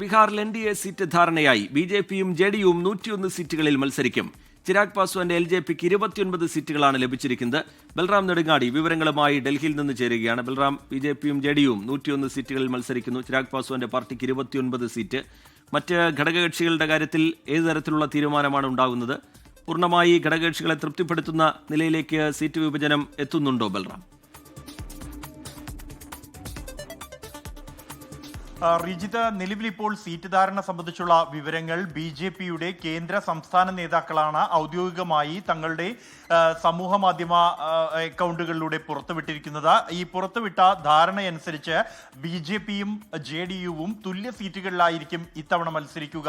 ബീഹാറിൽ NDA seat ധാരണയായി. ബിജെപിയും ജെഡിയുവും 101 സീറ്റുകളിൽ മത്സരിക്കും. ചിരാഗ് പാസ്വാന്റെ LJPക്ക് 29 സീറ്റുകളാണ് ലഭിച്ചിരിക്കുന്നത്. ബൽറാം നെടുങ്ങാടി വിവരങ്ങളുമായി ഡൽഹിയിൽ നിന്ന് ചേരുകയാണ്. ബൽറാം, ബിജെപിയും ജെഡിയുവും 101 സീറ്റുകളിൽ മത്സരിക്കുന്നു. ചിരാഗ് പാസ്വാന്റെ പാർട്ടിക്ക് 29 സീറ്റ്. മറ്റ് ഘടകകക്ഷികളുടെ കാര്യത്തിൽ ഏതു തരത്തിലുള്ള തീരുമാനമാണ് ഉണ്ടാകുന്നത്? പൂർണ്ണമായി ഘടകകക്ഷികളെ തൃപ്തിപ്പെടുത്തുന്ന നിലയിലേക്ക് സീറ്റ് വിഭജനം എത്തുന്നുണ്ടോ ബൽറാം? റിജിത്ത്, നിലവിലിപ്പോൾ സീറ്റ് ധാരണ സംബന്ധിച്ചുള്ള വിവരങ്ങൾ BJPയുടെ കേന്ദ്ര സംസ്ഥാന നേതാക്കളാണ് ഔദ്യോഗികമായി തങ്ങളുടെ സമൂഹ മാധ്യമ അക്കൗണ്ടുകളിലൂടെ പുറത്തുവിട്ടിരിക്കുന്നത്. ഈ പുറത്തുവിട്ട ധാരണയനുസരിച്ച് BJPയും JDUവും തുല്യ സീറ്റുകളിലായിരിക്കും ഇത്തവണ മത്സരിക്കുക.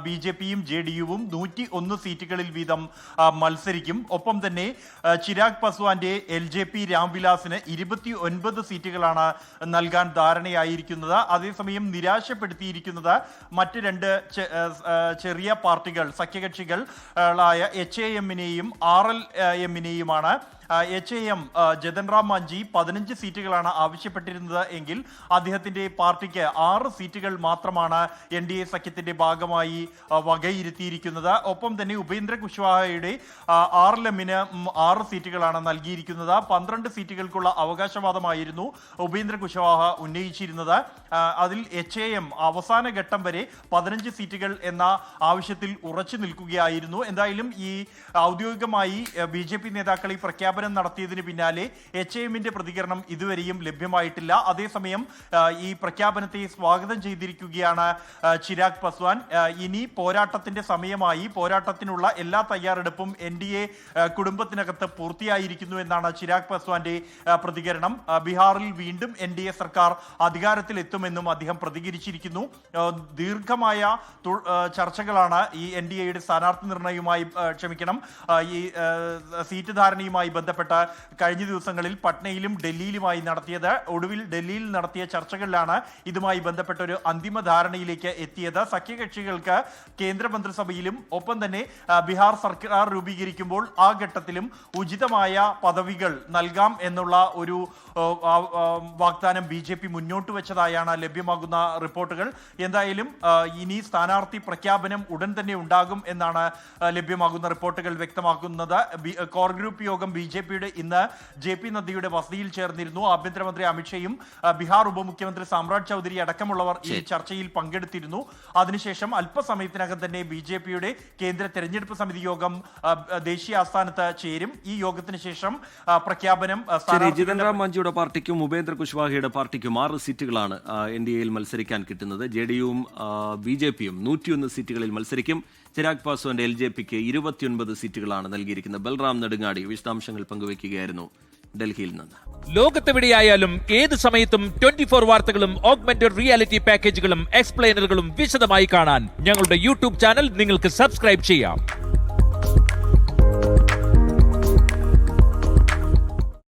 BJPയും JDUവും 101 സീറ്റുകളിൽ വീതം മത്സരിക്കും. ഒപ്പം തന്നെ ചിരാഗ് പാസ്വാന്റെ LJP രാംവിലാസിന് 29 സീറ്റുകളാണ് നൽകാൻ ധാരണയായിരിക്കുന്നത്. അതേസമയം നിരാശപ്പെടുത്തിയിരിക്കുന്നത് മറ്റ് രണ്ട് ചെറിയ പാർട്ടികൾ, സഖ്യകക്ഷികളായ HAMനെയും RLMനെയുമാണ്. HAM ജതൻ റാം മാഞ്ചി 15 സീറ്റുകളാണ് ആവശ്യപ്പെട്ടിരുന്നത് എങ്കിൽ അദ്ദേഹത്തിന്റെ പാർട്ടിക്ക് 6 സീറ്റുകൾ മാത്രമാണ് NDA സഖ്യത്തിന്റെ ഭാഗമായി വകയിരുത്തിയിരിക്കുന്നത്. ഒപ്പം തന്നെ ഉപേന്ദ്ര കുശ്വാഹയുടെ RLMന് 6 സീറ്റുകളാണ് നൽകിയിരിക്കുന്നത്. 12 സീറ്റുകൾക്കുള്ള അവകാശവാദമായിരുന്നു ഉപേന്ദ്ര കുശ്വാഹ ഉന്നയിച്ചിരുന്നത്. അതിൽ HAM അവസാന ഘട്ടം വരെ 15 സീറ്റുകൾ എന്ന ആവശ്യത്തിൽ ഉറച്ചു നിൽക്കുകയായിരുന്നു. എന്തായാലും ഈ ഔദ്യോഗികമായി BJP നേതാക്കൾ ഈ പ്രഖ്യാപനം നടത്തിയതിന് പിന്നാലെ HAMന്റെ പ്രതികരണം ഇതുവരെയും ലഭ്യമായിട്ടില്ല. അതേസമയം ഈ പ്രഖ്യാപനത്തെ സ്വാഗതം ചെയ്തിരിക്കുകയാണ് ചിരാഗ് പാസ്വാൻ. ഇനി പോരാട്ടത്തിന്റെ സമയമായി, പോരാട്ടത്തിനുള്ള എല്ലാ തയ്യാറെടുപ്പും NDA കുടുംബത്തിനകത്ത് പൂർത്തിയായിരിക്കുന്നു എന്നാണ് ചിരാഗ് പാസ്വാന്റെ പ്രതികരണം. ബീഹാറിൽ വീണ്ടും NDA സർക്കാർ അധികാരത്തിൽ എത്തുമെന്നും അദ്ദേഹം പ്രതികരിച്ചിരിക്കുന്നു. ദീർഘമായ ചർച്ചകളാണ് ഈ NDAയുടെ സ്ഥാനാർത്ഥി നിർണയവുമായി ഈ സീറ്റ് ധാരണയുമായി ബന്ധപ്പെട്ട കഴിഞ്ഞ ദിവസങ്ങളിൽ പട്നയിലും ഡൽഹിയിലുമായി നടത്തിയത്. ഒടുവിൽ ഡൽഹിയിൽ നടത്തിയ ചർച്ചകളിലാണ് ഇതുമായി ബന്ധപ്പെട്ട ഒരു അന്തിമ ധാരണയിലേക്ക് എത്തിയത്. സഖ്യകക്ഷികൾക്ക് കേന്ദ്രമന്ത്രിസഭയിലും ഒപ്പം തന്നെ ബീഹാർ സർക്കാർ രൂപീകരിക്കുമ്പോൾ ആ ഘട്ടത്തിലും ഉചിതമായ പദവികൾ നൽകാം എന്നുള്ള ഒരു വാഗ്ദാനം BJP മുന്നോട്ട് വെച്ചതായാണ് ലഭ്യമാകുന്ന റിപ്പോർട്ടുകൾ. എന്തായാലും ഇനി സ്ഥാനാർത്ഥി പ്രഖ്യാപനം ഉടൻ തന്നെ ഉണ്ടാകും എന്നാണ് ലഭ്യമാകുന്ന റിപ്പോർട്ടുകൾ വ്യക്തമാക്കുന്നത്. കോർ ഗ്രൂപ്പ് യോഗം BJPയുടെ ഇന്ന് JP നദ്ദയുടെ വസതിയിൽ ചേർന്നിരുന്നു. ആഭ്യന്തരമന്ത്രി അമിത്ഷയും ബീഹാർ ഉപമുഖ്യമന്ത്രി സാമ്രാജ് ചൗധരി അടക്കമുള്ളവർ ഈ ചർച്ചയിൽ പങ്കെടുത്തിരുന്നു. അതിനുശേഷം അല്പസമയത്തിനകം തന്നെ BJPയുടെ കേന്ദ്ര തെരഞ്ഞെടുപ്പ് സമിതി യോഗം ദേശീയ ആസ്ഥാനത്ത് ചേരും. ഈ യോഗത്തിന് ശേഷം പ്രഖ്യാപനം. ജതൻ റാം മാഞ്ചിയുടെ പാർട്ടിക്കും ഉപേന്ദ്ര കുശ്വാഹയുടെ പാർട്ടിക്കും 6 സീറ്റുകളാണ് NDAയിൽ മത്സരിക്കാൻ കിട്ടുന്നത്. JDUവും BJPയും 101 സീറ്റുകളിൽ മത്സരിക്കും. ചിരാഗ് പാസ്വാന്റെ LJPക്ക് 29 സീറ്റുകളാണ് നൽകിയിരിക്കുന്നത്. ബൽറാം നെടുങ്ങാടി വിശദാംശങ്ങൾ പങ്കുവയ്ക്കുകയായിരുന്നു ഡൽഹിയിൽ നിന്ന്. ലോകത്തെവിടെയായാലും ഏത് സമയത്തും 24 വാർത്തകളും ഓഗ്മെന്റഡ് റിയാലിറ്റി പാക്കേജുകളും എക്സ്പ്ലെയിനറുകളും വിശദമായി കാണാൻ ഞങ്ങളുടെ YouTube ചാനൽ നിങ്ങൾക്ക് സബ്സ്ക്രൈബ് ചെയ്യാം.